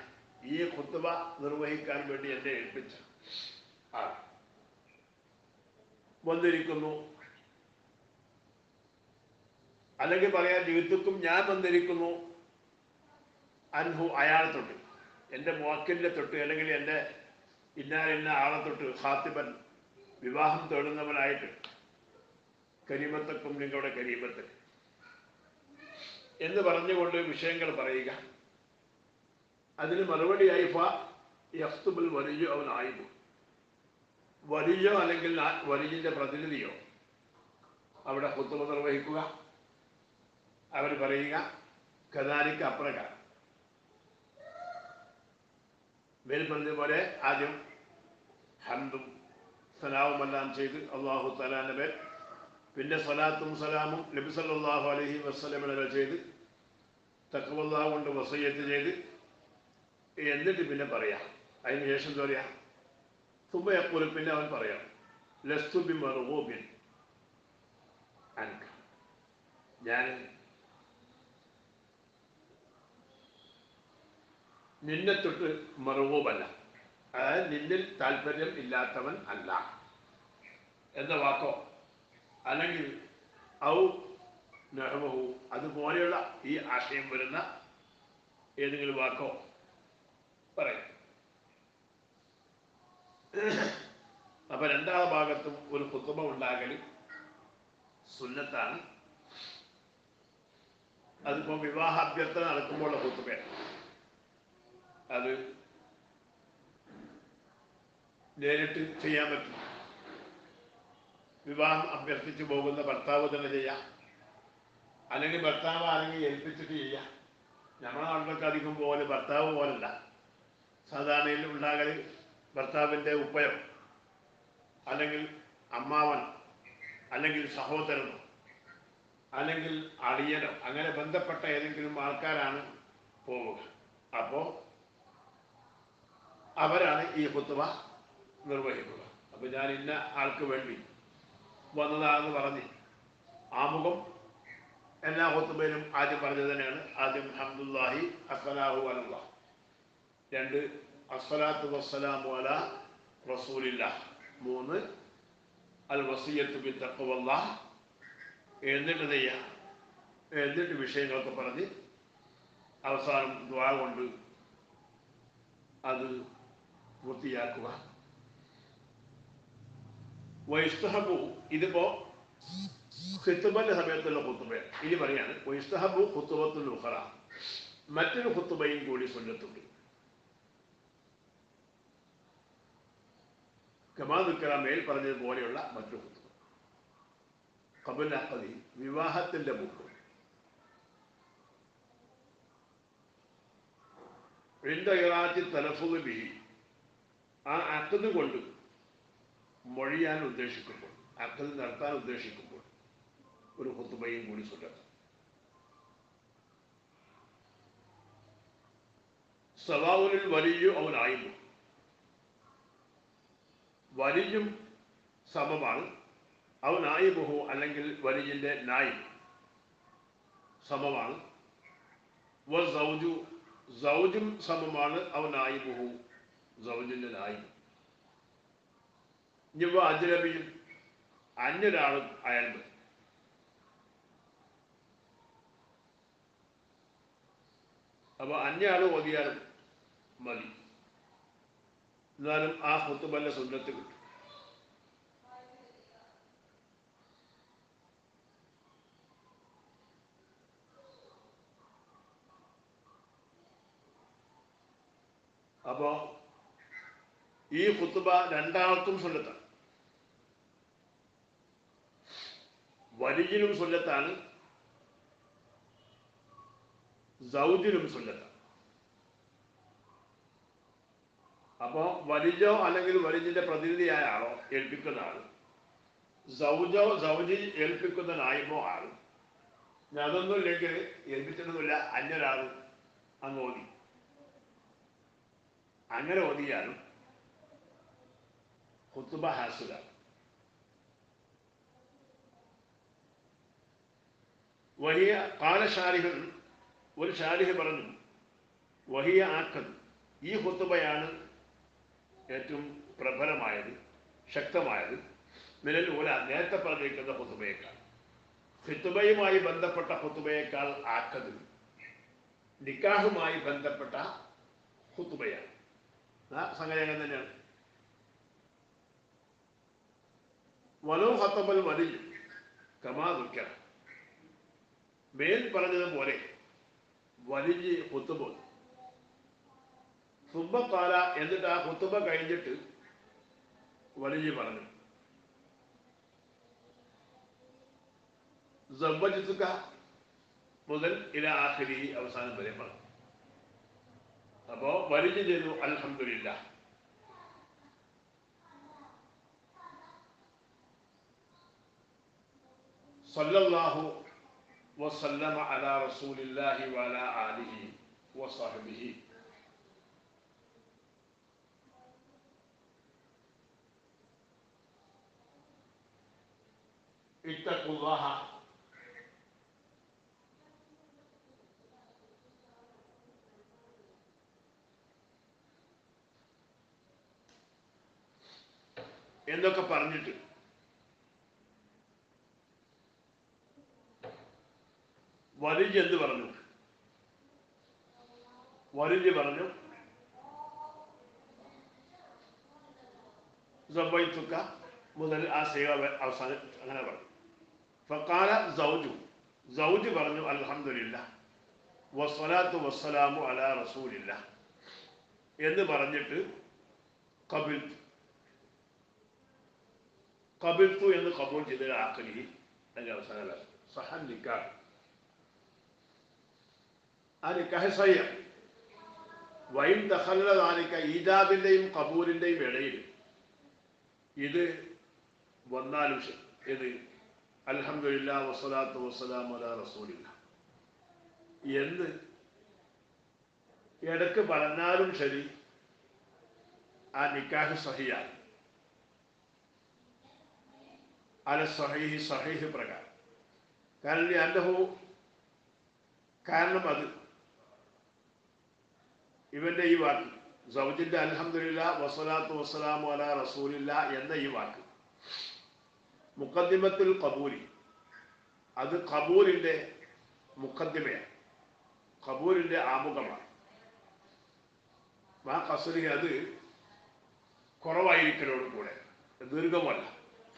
Speaker 1: ഈ ഖുത്ബ നിർവഹിക്കാൻ വേണ്ടി എന്നെ ഏൽപ്പിച്ച ആൾ വന്നിരിക്കുന്നു. അല്ലെങ്കിൽ പറയാൻ ജീവിതത്തിലും ഞാൻ വന്നിരിക്കുന്നു അൻഹു, അയാളെ തൊട്ട്, എൻ്റെ മുവക്കിലിനെ തൊട്ട്, അല്ലെങ്കിൽ എൻ്റെ ഇന്ന ആളെ തൊട്ട്, ഖാത്തിബൻ വിവാഹം തേടുന്നവനായിട്ട്, കരീമത്തക്കും നിങ്ങളുടെ കരീമത്ത് എന്ന് പറഞ്ഞുകൊണ്ട് വിഷയങ്ങൾ പറയുക. അതിന് മറുപടിയായി യഖ്തുബുൽ വലിയ അവൻ ആയിബു, വലിയോ അല്ലെങ്കിൽ വലിയന്റെ പ്രതിനിധിയോ അവിടെ ഖുത്ബ നിർവഹിക്കുക. അവർ പറയുക കദാലിക, അപ്രകാരം മേൽ പറഞ്ഞതുപോലെ ആദ്യം ഹംദും സലാവുമെല്ലാം ചെയ്ത് അള്ളാഹു തആലാന്റെ പേർ, പിന്നെ സ്വലാത്തും സലാമും നബി സല്ലല്ലാഹു അലൈഹി വസല്ലമയുടെ ചെയ്ത് തഖ്വല്ലാഹ് കൊണ്ട് വസിയ്യത്ത് ചെയ്ത് എന്നിട്ട് പിന്നെ പറയാം. അതിന് ശേഷം എന്താ പറയാ? സുബയഖുൽ, പിന്നെ അവൻ പറയാം ലസ്തു ബിമർഗൂബിൻ അൻക, ഞാൻ നിന്നെ തൊട്ട് മർഗൂബല്ല, അതായത് നിന്നിൽ താല്പര്യം ഇല്ലാത്തവൻ അല്ല എന്ന വാക്കോ, അല്ലെങ്കിൽ ഔ നഹ്വഹു, അതുപോലെയുള്ള ഈ ആശയം വരുന്ന ഏതെങ്കിലും വാക്കോ പറയാം. അപ്പൊ രണ്ടാം ഭാഗത്തും ഒരു ഖുത്ബ ഉണ്ടാകൽ സുന്നത്താണ്. അതിപ്പോ വിവാഹ അഭ്യർത്ഥന നടക്കുമ്പോഴുള്ള ഖുത്ബയാണ്. അത് നേരിട്ട് ചെയ്യാൻ പറ്റും. വിവാഹം അഭ്യർത്ഥിച്ചു പോകുന്ന ഭർത്താവ് തന്നെ ചെയ്യാം, അല്ലെങ്കിൽ ഭർത്താവ് ആരെങ്കിലും ഏൽപ്പിച്ചിട്ട് ചെയ്യാം. നമ്മുടെ നാട്ടിലൊക്കെ അധികം പോലെ ഭർത്താവ് പോലല്ല, സാധാരണയിൽ ഉണ്ടാകൽ ഭർത്താവിൻ്റെ ഉപ്പയോ അല്ലെങ്കിൽ അമ്മാവനോ അല്ലെങ്കിൽ സഹോദരനോ അല്ലെങ്കിൽ അളിയനോ അങ്ങനെ ബന്ധപ്പെട്ട ഏതെങ്കിലും ആൾക്കാരാണ് പോവുക. അപ്പോൾ അവരാണ് ഈ ഖുത്ബ നിർവഹിക്കുക. അപ്പോൾ ഞാൻ ഇന്ന ആൾക്ക് വേണ്ടി വന്നതാണെന്ന് പറഞ്ഞ് ആമുഖം എല്ലാ ഖുത്ബയിലും ആദ്യം പറഞ്ഞത് തന്നെയാണ്. ആദ്യം ഹംദുലില്ലാഹി അസ്സലാഹു അലല്ലാഹ്, രണ്ട് അസ്സലാത്തു വസ്സലാമു അലാ റസൂലില്ലാഹ്, മൂന്ന് അൽ വസിയ്യത്തു ബിത്തഖ്വല്ലാഹ്, എന്നിട്ട് ചെയ്യാം, എന്നിട്ട് വിഷയങ്ങളൊക്കെ പറഞ്ഞ് അവസാനം ദുആ കൊണ്ട് അത് പൂർത്തിയാക്കുക. വൈസ്തഹബു, ഇതിപ്പോ ഖുത്ബന്റെ സമയത്തുള്ള ഖുത്ബയാണ്. ഇനി പറയാണ് വൈസ്തഹബു ഖുത്ബത്തുൽ ഉഖറ, മറ്റൊരു ഖുത്ബയും കൂടി സുന്നത്തുണ്ട്. കമാ ദുക്കറ, മേൽ പറഞ്ഞതുപോലെയുള്ള മറ്റൊരു ഖുത്ബ. ഖബല അഖദി, വിവാഹത്തിന്റെ മുമ്പ്. ഇൻദ ഇറാദി തലഫുദ് ബിഹി, ആ അഖദ് കൊണ്ട് മൊഴിയാൻ ഉദ്ദേശിക്കുമ്പോൾ, അഖദ് നടത്താൻ ഉദ്ദേശിക്കുമ്പോൾ ഒരു ഖുത്ബയും കൂടി സുന്നത്ത്. സവാഉൽ വലിയു അവൻ ആയിബു, വലിയും സമമാണ്, അവൻ ആയിബുഹു അല്ലെങ്കിൽ വലിയന്റെ നായിബ് സമമാണ്. വ സൗജു, സൗജും സമമാണ്, അവൻ ആയിബുഹു സൗജിന്റെ നായിബ്. ഇനിവ അജ്നബിയും, അന്യൊരാളും അയാൾ മതി. അപ്പൊ അന്യാൾ ഓതിയാലും മതി, എന്നാലും ആ ഖുത്ബന്റെ സുന്നത്ത് കിട്ടും. അപ്പോൾ ഈ ഖുത്ബ രണ്ടാൾക്കും സുന്നത്താണ്. വലിയനും സുന്നത്താണ്, സൗജിനും സുന്നത്താണ്. അപ്പോൾ വലിജോ അല്ലെങ്കിൽ വലിജിന്റെ പ്രതിനിധിയായ ആളോ ഏൽപ്പിക്കുന്ന ആൾ, സൗജി ഏൽപ്പിക്കുന്ന നായിബോ ആൾ, അതൊന്നും ഇല്ലെങ്കിൽ ഏൽപ്പിച്ചിട്ടൊന്നുമില്ല, അന്യൊരാൾ അങ്ങ് ഓതി. അങ്ങനെ ഓതിയാലും ഖുത്ബ ഹാസിലാണ്. വഹിയ കാല ഷാരിഹൻ, ഒരു ഷാരിഹ് പറഞ്ഞു, വഹിയ ആക്കത്, ഈ ഖുത്ബയാണ് ഏറ്റവും പ്രബലമായത്, ശക്തമായത്, മിനൽ ഊല, നേരത്തെ പറഞ്ഞിരിക്കുന്ന ഖുത്ബയേക്കാൾ, ഖുത്ബയുമായി ബന്ധപ്പെട്ട ഖുത്ബയേക്കാൾ ആക്കത് നിക്കാഹുമായി ബന്ധപ്പെട്ട ഖുത്ബയാണ്. സംഗതി അങ്ങനെ തന്നെയാണ്. വലോ ഖത്തബൽ വലിയ കമാ ദുഃഖ, മേൽ പറഞ്ഞതുപോലെ വലിയ ഖുത്ബ സുബ്ബക്കാല, എന്നിട്ട് ആ ഖുത്ബ കഴിഞ്ഞിട്ട് വലിയ പറഞ്ഞു, സവ്വജ്തുക മുതൽ ഇല ആഖിരി, അവസാനം വരെ പറഞ്ഞു. അപ്പോ വലിയ ചെയ്തു അൽഹംദുലില്ലാഹ്. സല്ലല്ലാഹു വസല്ലമ അലാ റസൂലില്ലാഹി വഅലാ ആലിഹി വസഹ്ബിഹി. ഇത്തഖുല്ലാഹ എന്നൊക്കെ പറഞ്ഞിട്ട് വലിജ് എന്ത് പറഞ്ഞു? വലിജ് പറഞ്ഞു, സവ്വൈതുക മുതൽ ആ സീഗ അവസാനം അങ്ങനെ പറഞ്ഞു. ഫഖാല സൗജു, സൗജ് പറഞ്ഞു അൽഹംദുലില്ലാഹ് വസ്സലാത്തു വസ്സലാമു അലാ റസൂലില്ലാഹ് എന്ന് പറഞ്ഞിട്ട് ഖബിൽതു, ഖബിൽതു എന്ന് ഖബൂൽ ചെയ്ത ആഖിരി, അതിന്റെ അവസാനം സഹൻ നിക്കാഹ്, ആ നിക്കാഹ് സഹിഹ്. വൈൻ ദഖല ദാലിക, ഈജാബിന്റെയും ഖബൂലിന്റെയും ഇടയിൽ ഇത് വന്നാലും ഇത് അൽഹംദുലില്ലാഹ് വസ്സലാത്തു വസ്സലാമു അലാ റസൂലില്ലാഹ് എന്ന് ഇടക്ക് പറഞ്ഞാലും ശരി, ആ നിക്കാഹ് സഹിയാണ്. അല സഹീഹ്, സഹീഹ് പ്രകാരം. കാരണം അത് ഇവന്റെ ഈ വാക്ക്, സൗജിന്റെ അൽഹംദുലില്ലാഹ് വസ്സലാത്തു വസ്സലാമു അലാ റസൂലില്ലാഹ് എന്ന ഈ വാക്ക് മുഖദ്ദിമത്തുൽ ഖബൂലി, അത് ഖബൂലിന്റെ മുഖദ്ദിമയാണ്, ഖബൂലിന്റെ ആമുഖമാണ്. ആ ഖസ്രി, അത് കുറവായിരിക്കലോട് കൂടെ, ദീർഘമല്ല.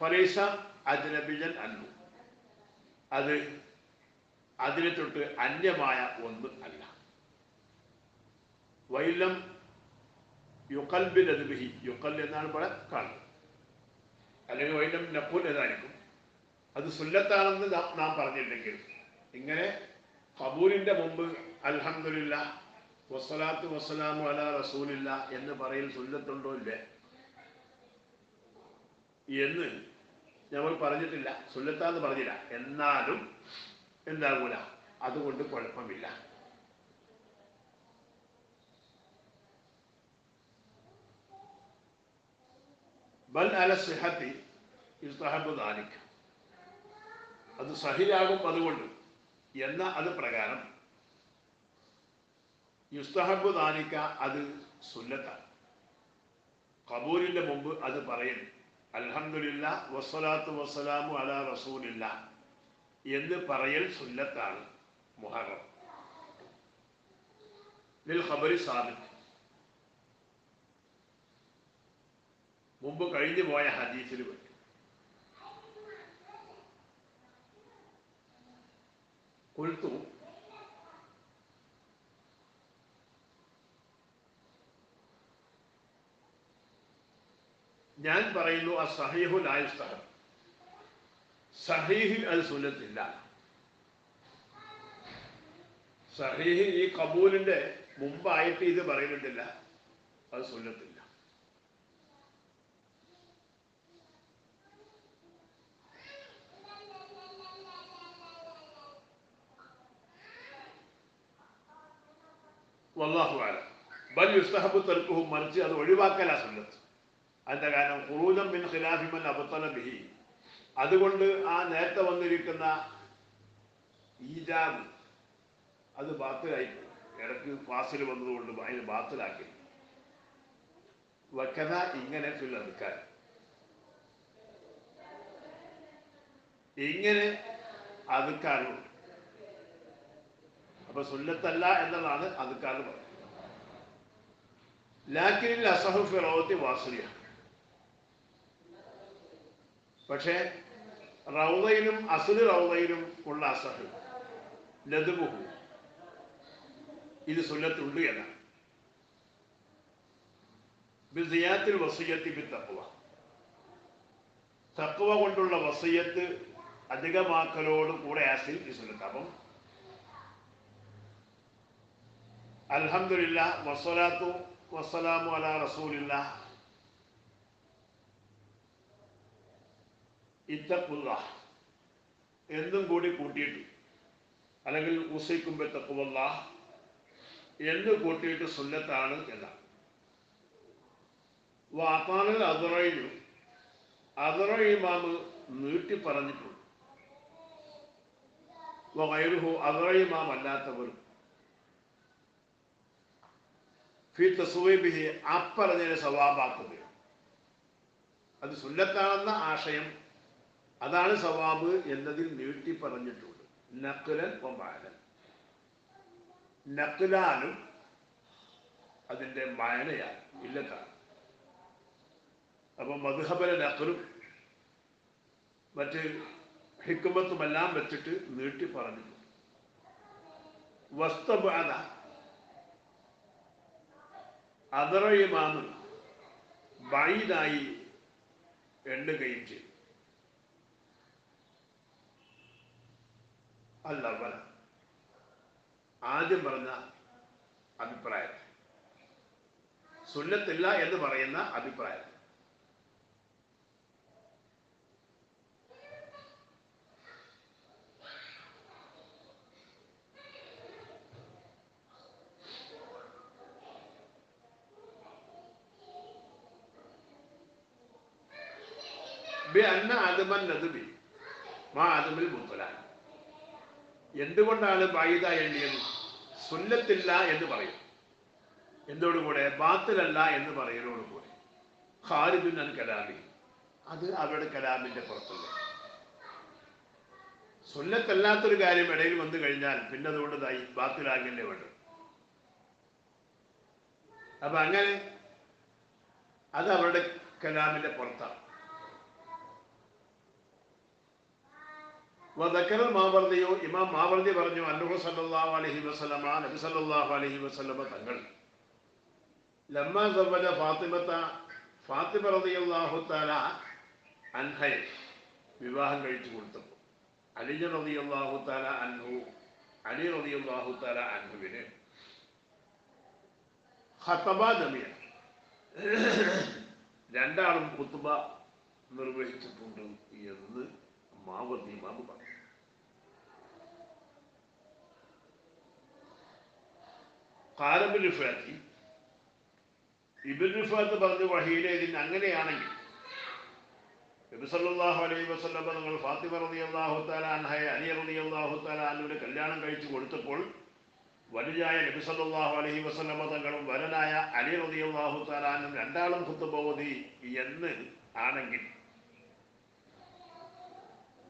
Speaker 1: ഫലൈസ അജ്നബിയൻ അന്നു, അത് അതിനെ തൊട്ട് അന്യമായ ഒന്ന് അല്ല. വൈലം യുക്കൽ ബിൻ അദ്ബിഹി, യുക്കൽ എന്നാണ് ഇവിടെ കാണുന്നത്, അല്ലെങ്കിൽ വൈലം നഖുൽ എന്നായിരിക്കും. അത് സുന്നത്താണെന്ന് നാം പറഞ്ഞിട്ടുണ്ടെങ്കിൽ, ഇങ്ങനെ ഖബൂലിന്റെ മുമ്പ് അൽഹംദുലില്ലാഹ് വസ്സലാത്തു വസ്സലാമു അലാ റസൂലില്ലാഹ് എന്ന് പറയൽ സുന്നത്തുണ്ടോ ഇല്ലേ എന്ന് നമ്മൾ പറഞ്ഞിട്ടില്ല, സുന്നത്താന്ന് പറഞ്ഞില്ല. എന്നാലും എന്താകൂല, അതുകൊണ്ട് കുഴപ്പമില്ല. ബൽ അല സിഹത്തി യുസ്തഹബു ദാലിക, അത് സഹിയാകും അതുകൊണ്ട് എന്ന അത് പ്രകാരം യുസ്തഹബു ദാലിക, അത് സുന്നത്താണ്. ഖബൂലിന്റെ മുമ്പ് അത് പറയൽ, അൽഹംദുലില്ലാഹ് വസ്സലാത്തു വസ്സലാമു അലാ റസൂലില്ലാഹ് എന്ന് പറയൽ സുന്നത്താണ്, മുഹറം. ലിൽ ഖബരി സാബിത്ത്, മുമ്പ് കഴിഞ്ഞു പോയ ഹദീസിൽ പറ്റും. ഞാൻ പറയുന്നു അസ്സഹീഹു ലാ യുസ്തഹബ്, സഹീഹ് അത് സുന്നത്തില്ല. സഹീഹ് ഈ കബൂലിന്റെ മുമ്പായിട്ട് ഇത് പറയുന്നുണ്ടില്ല, അത് സുന്നത്തില്ല. വല്ലാഹു അലം. ബൽ യുസ്തഹബു തർക്കുഹു, മറിച്ച് അത് ഒഴിവാക്കലാ സുന്നത്ത്. അതിന്റെ കാരണം ഖുറൂജൻ മിൻ ഖിലാഫി മൻ അബ്തല ബിഹി, അതുകൊണ്ട് ആ നേരത്തെ വന്നിരിക്കുന്ന ഈജാബ് അത് ബാത്തിലായി, ഇടയ്ക്ക് ഫാസിൽ വന്നതുകൊണ്ട് അതിന് ബാത്തിലാക്കി. വക്കഥ ഇങ്ങനെ ഫിൽ അദ്കാർ, ഇങ്ങനെ അദ്കാറുണ്ട്. അപ്പൊ സുന്നത്തല്ല എന്നതാണ് അദ്കാർ പറയുന്നത്. ലാക്കിനിൽ അസഹു ഫി റൗദത്തി വാസിലിയ, പക്ഷേ റൗദയിലും അസ്ലു റൗദയിലും ഉള്ള അസഹ് ലദ്ബുഹു, ഇത് സുന്നത്തുണ്ട് എന്നാണ്. ബിസിയാത്തിൽ വസിയത്തി ബി തഖ്വ, തഖ്വ കൊണ്ടുള്ള വസിയത്ത് അധികമാക്കലോട് കൂടെ ആസിൽ ഈ സുന്നത്ത്. അപ്പം അൽഹംദുലില്ലാഹ് വസ്സലാത്തു വസ്സലാമു അലാ റസൂലില്ലാഹ് ഇത്തഖുല്ലാഹ് എന്നും കൂടി കൂട്ടിയിട്ട്, അല്ലെങ്കിൽ ഉസൈക്കും ബി തഖ്വല്ലാഹ് എന്ന് കൂട്ടിയിട്ട് സുന്നത്താണ് എന്നാണ്. വാത്താനിൽ അദറയിലും അദറ ഇമാമ് നീട്ടി പറഞ്ഞിട്ടുണ്ട്. വഗൈറുഹു, അദറ ഇമാം അല്ലാത്തവരും ഫി തസ്വീബിഹി, അപ്പറഞ്ഞതിനെ സവാബാക്കുന്നത്. അത് സുന്നത്താണെന്ന ആശയം, അതാണ് സവാബ് എന്നതിൽ നീട്ടി പറഞ്ഞിട്ടുണ്ട്. നഖ്ലൻ വമഅനൻ, നഖ്ലാനും അതിൻ്റെ മഅനയാണ് ഇല്ലത്താണ്. അപ്പം മദ്ഹബിലെ നഖ്ലും മറ്റ് ഹിക്മത്തുമെല്ലാം വെച്ചിട്ട് നീട്ടി പറഞ്ഞിട്ടുണ്ട്. വസ്തബഅദ, അദറ ഇമാമ് ബഈദായി എണ്ണുകയും ചെയ്തു. അല്ലവല, ആദ്യം പറഞ്ഞ അഭിപ്രായം, സുന്നത്തില്ല എന്ന് പറയുന്ന അഭിപ്രായം. ബിഅന്ന അദമൻ നദ്ബി മാ അദമിൽ മുത്തലാൻ, എന്തുകൊണ്ടാണ് ബഈദ എണ്ണിയത്? സുന്നത്തില്ല എന്ന് പറയും, എന്തോടുകൂടെ? ബാത്തിലല്ല എന്ന് പറയുന്നതോടുകൂടെ. ഖാരിജുൻ അൻ കലാമി, അത് അവരുടെ കലാമിന്റെ പുറത്തുള്ള സുന്നത്തല്ലാത്തൊരു കാര്യം ഇടയിൽ വന്നു കഴിഞ്ഞാൽ പിന്നെ അതുകൊണ്ട് ബാത്തിലാകല്ലേ വേണ്ടത്. അപ്പൊ അങ്ങനെ അത് അവരുടെ കലാമിന്റെ പുറത്താണ്. വദക്കറൽ മാവർദിയോ, ഇമാം മാവർദി പറഞ്ഞു, അന്നഹു സല്ലല്ലാഹു അലൈഹി വസല്ലമ, നബി സല്ലല്ലാഹു അലൈഹി വസല്ലമ തങ്ങൾ ലമ്മ സവ്വജ ഫാത്തിമ റളിയല്ലാഹു തആല അൻഹയെ വിവാഹം കഴിച്ചു കൊടുത്തപ്പോൾ, അലി റളിയല്ലാഹു തആല അൻഹുവിനെ ഖതബ ജമിയ, രണ്ടാളും ഖുത്ബ നിർവഹിച്ചിട്ടുണ്ട് എന്ന് മാവർദി ഇമാം പറഞ്ഞു. ഖാല ഇബ്നു റിഫാത്തി, ഇബ്നു റിഫാത്ത് പറഞ്ഞു, വഹീനേദിൻ, അങ്ങനെയാണെങ്കിൽ നബി സല്ലല്ലാഹു അലൈഹി വസല്ലം തങ്ങൾ ഫാത്തിമ റളിയല്ലാഹു തആല അൻഹയെ അലി റളിയല്ലാഹു തആല അൻഹുവിനെ കല്യാണം കഴിച്ചു കൊടുത്തപ്പോൾ വലുതായ നബി സല്ലല്ലാഹു അലൈഹി വസല്ലം തങ്ങളും വരനായ അലി റളിയല്ലാഹു തആല അൻഹും രണ്ടാളും ഖുത്ബ ഓതി എന്ന് ആണെങ്കിൽ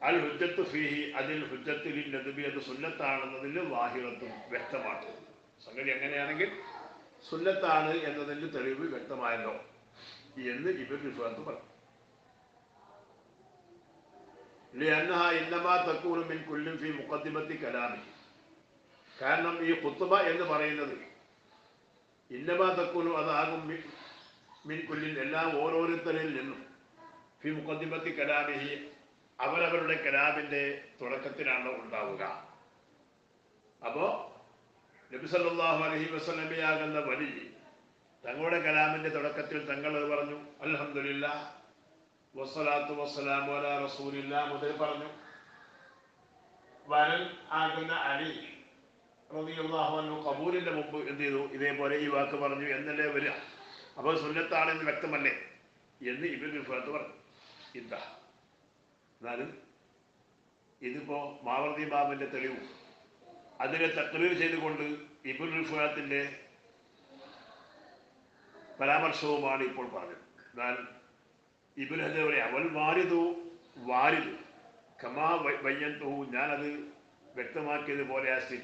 Speaker 1: അൽ ഹുജ്ജത്തു ഫീഹി, അതിൽ ഹുജ്ജത്തിൽ നദ്ബി, അത് സുന്നത്താണെന്നതിൽ വാഹിറത്തും വ്യക്തമാക്കും. സംഗതി എങ്ങനെയാണെങ്കിൽ സുന്നത്താണ് എന്നതിൽ തെളിവ് വ്യക്തമായല്ലോ എന്ന് ഇബ്നു റിഫാത്ത് പറഞ്ഞു. ലിഅന്നഹാ ഇന്നമാ തകൂനു മിൻ കുല്ലിൻ ഫീ മുഖദ്ദിമത്തി കലാമി, കാരണം ഈ ഖുത്ബ എന്ന് പറയുന്നത് ഇന്നമാ തകൂനു, അതാകും മിൻ കുല്ലിൻ എല്ലാം ഓരോരുത്തരിൽ നിന്നും ഫി മുഖദ്ദിമത്തി കലാമിഹി അവരവരുടെ കലാമിന്റെ തുടക്കത്തിലാണ് ഉണ്ടാവുക. അപ്പോ നബി സല്ലല്ലാഹു അലൈഹി വസല്ലമയാകുന്ന വലി തങ്ങളുടെ കലാമിന്റെ തുടക്കത്തിൽ തങ്ങൾ പറഞ്ഞു അൽഹംദുലില്ലാഹ് വസ്സലാത്തു വസ്സലാമു അലാ റസൂലില്ലാഹ് മുതൽ പറഞ്ഞു. വരൻ ആകുന്ന അലി റളിയല്ലാഹു അൻഹു ഖബൂലിന്റെ മുമ്പ് എന്ത് ചെയ്തു? ഇതേപോലെ ഈ വാക്ക് പറഞ്ഞു എന്നല്ലേ വരിക. അപ്പോൾ സുന്നത്താണെന്ന് വ്യക്തമല്ലേ എന്ന് ഇബ്നു റിഫാഅത്ത് പറഞ്ഞു. ഇതാ എന്നാലും ഇതിപ്പോ മാവർദി ഇമാമിന്റെ തെളിവും അതിനെ തഖ്രീർ ചെയ്തുകൊണ്ട് ഇബ്നു റിഫാഅത്തിന്റെ പരാമർശവുമാണ് ഇപ്പോൾ പറഞ്ഞത്. എന്നാൽ ഇബ്നു ഹജർ അവൽ വാരിദു കമാ ബയ്യൻതുഹു ഞാനത് വ്യക്തമാക്കിയതുപോലെ ആസ്തി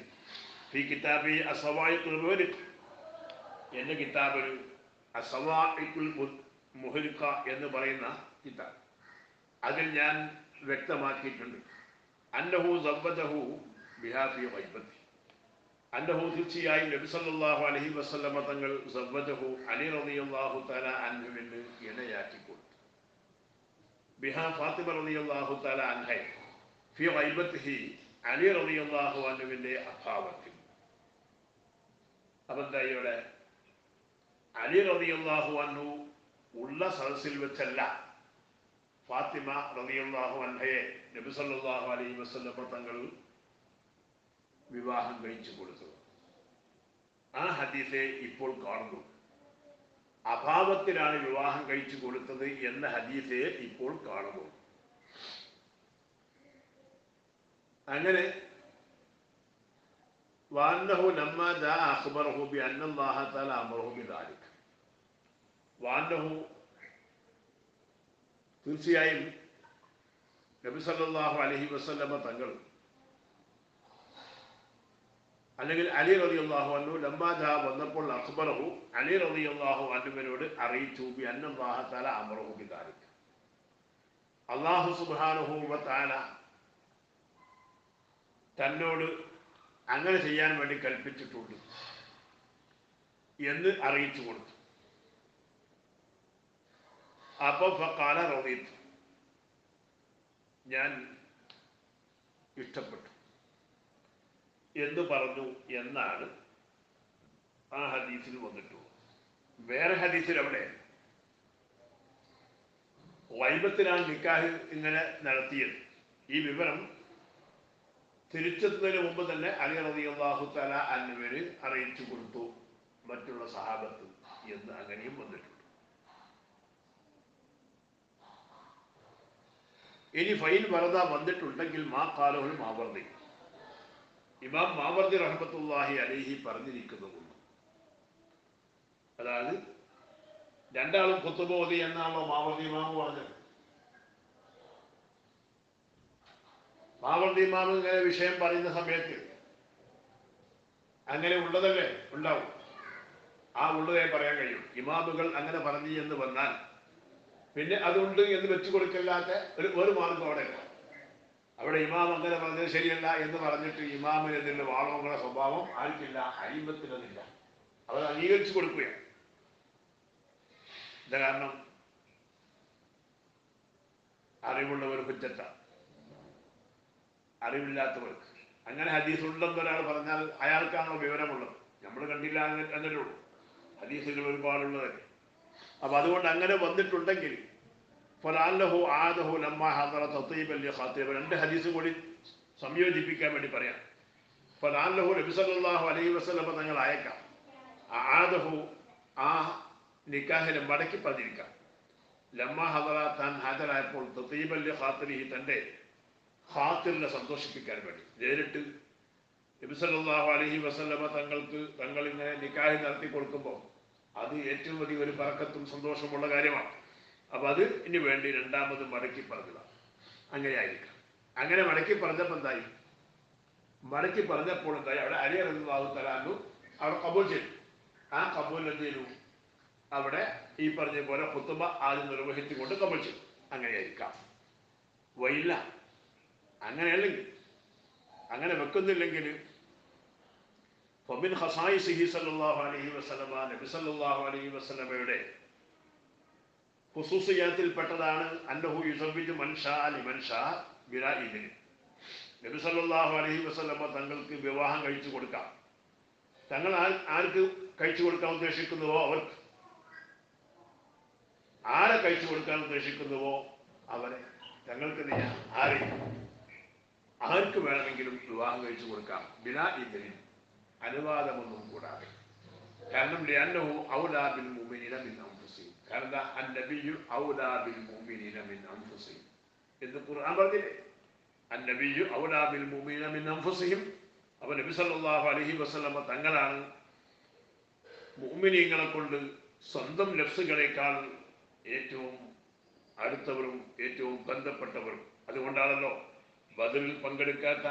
Speaker 1: ഫി കിതാബി അസ്സവാഇഖുൽ മുഹരിഖ എന്റെ കിതാബിൽ അസ്സവാഇഖുൽ മുഹരിഖ എന്ന് പറയുന്ന കിതാബ് അതിൽ ഞാൻ വ്യക്തമാക്കിയിട്ടുണ്ട്. അന്നഹു സവ്വജഹു ബിഹാ ഫി ഗൈബത്തി അന്നഹു തീർച്ചയായും നബി സല്ലല്ലാഹു അലൈഹി വസല്ലമ തങ്ങൾ സവ്വജഹു അലി റളിയല്ലാഹു തആല അൻഹുവിന് ഇണയാക്കി കൊടുത്തു. ബിഹാ ഫാത്തിമ റളിയല്ലാഹു തആല അൻഹ ഫി ഗൈബത്തിഹി അലി റളിയല്ലാഹു അൻഹുവിന്റെ അഭാവത്തിൽ. അപ്പം എന്താ ഇവിടെ അലി റളിയല്ലാഹു അൻഹു ഉള്ള സദസ്സിൽ വെച്ചല്ല ഫാത്തിമ റളിയല്ലാഹു അൻഹയെ നബി സല്ലല്ലാഹു അലൈഹി വസല്ലമ തങ്ങൾ വിവാഹം കഴിച്ചു കൊടുത്തു. ആ ഹദീസെ ഇപ്പോൾ കാണുന്നു. അഭാവത്തിലാണ് വിവാഹം കഴിച്ചു കൊടുത്തത് എന്ന ഹദീസെ ഇപ്പോൾ കാണുന്നു. അങ്ങനെ വാന്നഹു ലമ്മ ജാ അഖ്ബറഹു ബി അന്ന അല്ലാഹ തആല അമറഹു ബിദാലിക വാന്നഹു തീർച്ചയായും നബി സല്ലല്ലാഹു അലൈഹി വസല്ലമ തങ്ങൾ അല്ലെങ്കിൽ അലി റളിയല്ലാഹു അൻഹു ലമ്മ ജാ വന്നപ്പോൾ അഖ്ബറഹു അലി റളിയല്ലാഹു അൻഹുവിനോട് അറിയിച്ചു ബി അന്ന അല്ലാഹ തആല അമറഹു ബിദാലിക അല്ലാഹു സുബ്ഹാനഹു വ തആല തന്നോട് അങ്ങനെ ചെയ്യാൻ വേണ്ടി കൽപ്പിച്ചിട്ടുണ്ട് എന്ന് അറിയിച്ചു കൊടുത്തു. അപ്പൊ ഫഖാല റളീതു ഞാൻ ഇഷ്ടപ്പെട്ടു എന്ന് പറഞ്ഞു എന്നാണ് ആ ഹദീസിൽ വന്നിട്ടുള്ളത്. വേറെ ഹദീസിൽ അവിടെ ഗൈബത്തിലാണ് നിക്കാഹ് ഇങ്ങനെ നടത്തിയത്. ഈ വിവരം തിരിച്ചെത്തുന്നതിന് മുമ്പ് തന്നെ അലി റളിയല്ലാഹു തആല അൻഹുവിന് അറിയിച്ചു കൊടുത്തു മറ്റുള്ള സഹാബത്ത് എന്ന് അങ്ങനെയും വന്നിട്ടുണ്ട്. ഇനി ഫൈൻ വറദ വന്നിട്ടുണ്ടെങ്കിൽ മാ ഖാലഹുൽ മാവർദി ഇമാം മാവർദി റഹ്മത്തുള്ളാഹി അലൈഹി പറഞ്ഞിരിക്കുന്നതുണ്ട്. അതായത് രണ്ടാളും ഖുത്ബ ഓതി എന്നാണല്ലോ മാവർദി ഇമാം പറഞ്ഞത്. മാവർദി ഇമാം ഇങ്ങനെ വിഷയം പറയുന്ന സമയത്ത് അങ്ങനെ ഉള്ളതല്ലേ ഉണ്ടാവും. ആ ഉള്ളതേ പറയാൻ കഴിയും. ഇമാമുകൾ അങ്ങനെ പറഞ്ഞു എന്ന് വന്നാൽ പിന്നെ അതുണ്ട് എന്ന് വെച്ചു കൊടുക്കല്ലാത്ത ഒരു മാർഗം അവിടെ ഇല്ല. അവിടെ ഇമാം അങ്ങനെ പറഞ്ഞത് ശരിയല്ല എന്ന് പറഞ്ഞിട്ട് ഇമാമിനെതിരെ വാളോങ്ങളുടെ സ്വഭാവം ആർക്കില്ല, അയിമത്തിനതില്ല. അവർ അംഗീകരിച്ചു കൊടുക്കുകയാണ്. എന്താ കാരണം? അറിവുള്ളവർ ഹുജ്ജത്താണ്, അറിവില്ലാത്തവർക്ക്. അങ്ങനെ ഹദീസ് ഉണ്ടെന്ന് ഒരാൾ പറഞ്ഞാൽ അയാൾക്കാണല്ലോ വിവരമുള്ളത്, നമ്മൾ കണ്ടില്ല എന്നല്ലേ ഉള്ളൂ. ഹദീസുകൾ ഒരുപാടുള്ളതല്ലേ. അപ്പൊ അതുകൊണ്ട് അങ്ങനെ വന്നിട്ടുണ്ടെങ്കിൽ രണ്ട് ഹദീസ് കൂടി സംയോജിപ്പിക്കാൻ വേണ്ടി പറയാം. നബി സല്ലല്ലാഹു അലൈഹി വസല്ലം തങ്ങൾ അയക്കാം ആദഹു ആ നിക്കാഹിനെ മടക്കി പറഞ്ഞിരിക്കാം. ലമ്മ ഹദറ താൻ ഹാജരായപ്പോൾ തതീബല്ലി ഖാത്തിരിഹി തൻ്റെ ഖാത്തിറിനെ സന്തോഷിപ്പിക്കാൻ വേണ്ടി നേരിട്ട് നബി സല്ലല്ലാഹു അലൈഹി വസല്ലം തങ്ങൾ ഇങ്ങനെ നിക്കാഹ് നടത്തി കൊടുക്കുമ്പോൾ അത് ഏറ്റവും വലിയ ഒരു ബറക്കത്തും സന്തോഷമുള്ള കാര്യമാണ്. അപ്പൊ അത് ഇനി വേണ്ടി രണ്ടാമത് മടക്കി പറഞ്ഞതാണ്. അങ്ങനെ ആയിരിക്കാം. അങ്ങനെ മടക്കി പറഞ്ഞപ്പോൾ എന്തായി? മടക്കി പറഞ്ഞപ്പോൾ എന്തായി? അവിടെ അലി റളിയല്ലാഹു തആല അൻഹു അവിടെ കബൂൽ ചെയ്തു. ആ കബൂൽ എന്ത് ചെയ്തു? അവിടെ ഈ പറഞ്ഞ പോലെ ഖുത്ബ ആദ്യം നിർവഹിച്ചുകൊണ്ട് കബൂൽ ചെയ്തു. അങ്ങനെ ആയിരിക്കാം. വയില്ല അങ്ങനെയല്ലെങ്കിൽ, അങ്ങനെ വെക്കുന്നില്ലെങ്കിൽ ഫമിൻ ഖസായിസിഹി സല്ലല്ലാഹു അലൈഹി വസല്ലമ നബി സല്ലല്ലാഹു അലൈഹി വസല്ലമയുടെ ഖുസൂസിയാത്തിൽപ്പെട്ടതാണ് അന്നഹു യുസവ്വിജു മൻ ഷാ ലിമൻ ഷാ ബിലാ ഇദ്നി. നബി സല്ലല്ലാഹു അലൈഹി വസല്ലമ തങ്ങൾക്ക് വിവാഹം കഴിച്ചു കൊടുക്കാം. തങ്ങൾ ആർക്ക് കഴിച്ചു കൊടുക്കാൻ ഉദ്ദേശിക്കുന്നുവോ അവർക്ക്, ആരെ കഴിച്ചു കൊടുക്കാൻ ഉദ്ദേശിക്കുന്നുവോ അവരെ തങ്ങൾക്ക് ആർക്ക് വേണമെങ്കിലും വിവാഹം കഴിച്ചു കൊടുക്കാം. ബിലാ ഇദ്നി, അനുവാദമൊന്നും കൂടാതെ. കാരണം ലിഅന്നഹു ഔലാ ബിൽ മുഅ്മിനീന മിൻ അൻഫുസിഹിം. കാരണം അന്നബിയ്യു ഔലാ ബിൽ മുഅ്മിനീന മിൻ അൻഫുസിഹിം എന്ന് ഖുർആൻ പറഞ്ഞില്ലേ. അന്നബിയ്യു ഔലാ ബിൽ മുഅ്മിനീന മിൻ അൻഫുസിഹിം. അപ്പോൾ നബി സല്ലല്ലാഹു അലൈഹി വസല്ലമ തങ്ങളാണ് മുഅ്മിനീങ്ങളെ കൊണ്ട് സ്വന്തം നഫ്സുകളേക്കാൾ ഏറ്റവും അടുത്തവരും ഏറ്റവും ബന്ധപ്പെട്ടവരും. അതുകൊണ്ടാണല്ലോ ബദറിൽ പങ്കെടുക്കാത്ത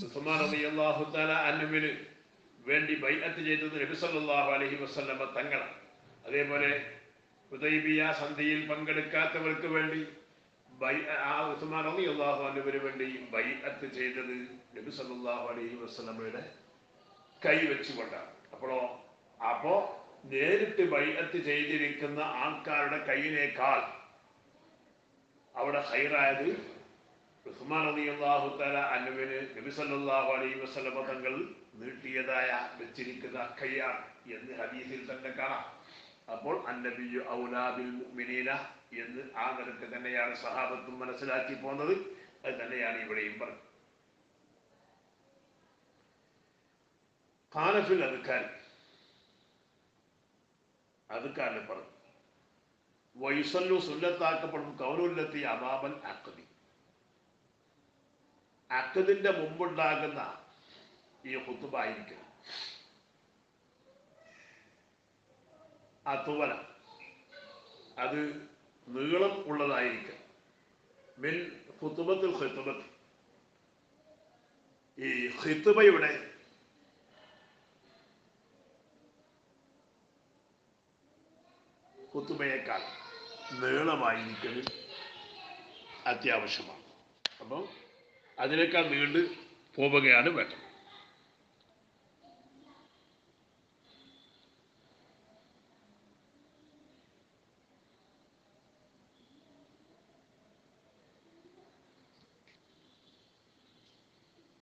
Speaker 1: ഉസ്മാൻ റളിയല്ലാഹു തആല അൻഹുവിന് വേണ്ടി ബൈഅത്ത് ചെയ്തത് നബി സല്ലല്ലാഹു അലൈഹി വസല്ലമ തങ്ങളാണ്. അതേപോലെ ഹുദൈബിയ സന്ധിയിൽ പങ്കെടുക്കാത്തവർക്ക് വേണ്ടി ഉസ്മാൻ റളിയല്ലാഹു അൻഹുവിന് വേണ്ടി ബൈഅത്ത് ചെയ്തത് നബി സല്ലല്ലാഹു അലൈഹി വസല്ലമയുടെ കൈ വെച്ചുകൊണ്ടാണ്. അപ്പോ നേരിട്ട് ബൈഅത്ത് ചെയ്തിരിക്കുന്ന ആൾക്കാരുടെ കൈയിനേക്കാൾ അവിടെ ഖൈറായത് ഉസ്മാൻ റളിയല്ലാഹു തആല അൻഹുവിന് നബി സല്ലല്ലാഹു അലൈഹി വസല്ലമ തങ്ങൾ നീട്ടിയതായ വെച്ചിരിക്കുന്ന കൈയാണ് എന്ന് ഹദീസിൽ തന്നെ കാണാം. അപ്പോൾ അന്നബിയ്യു ഔലാ ബിൽ മുഅ്മിനീന എന്ന് ആ നിലക്ക് തന്നെയാണ് സഹാബത്തും മനസ്സിലാക്കി പോകുന്നത്. അത് തന്നെയാണ് ഇവിടെയും പറഞ്ഞത്. ഖാനഫിൽ അതുക്കാരനെ പറഞ്ഞു വയുസല്ലു സുന്നത്താക്കപ്പെടും കൗലുല്ലത്തി അമാമൽ അഖദി. അഖദിന്റെ മുമ്പുണ്ടാകുന്ന ഈ ഖുതുബ ആയിരിക്കണം. അതുവല അത് നീളം ഉള്ളതായിരിക്കണം. മിൻ ഖുതുബത്തുൽ ഖിത്ബത്ത്, ഈ ഖിത്ബയുടെ ഖുതുബയേക്കാൾ നീളമായിരിക്കൽ അത്യാവശ്യമാണ്. അപ്പം അതിനേക്കാൾ നീണ്ട് പോവുകയാണ് വേണ്ടത്.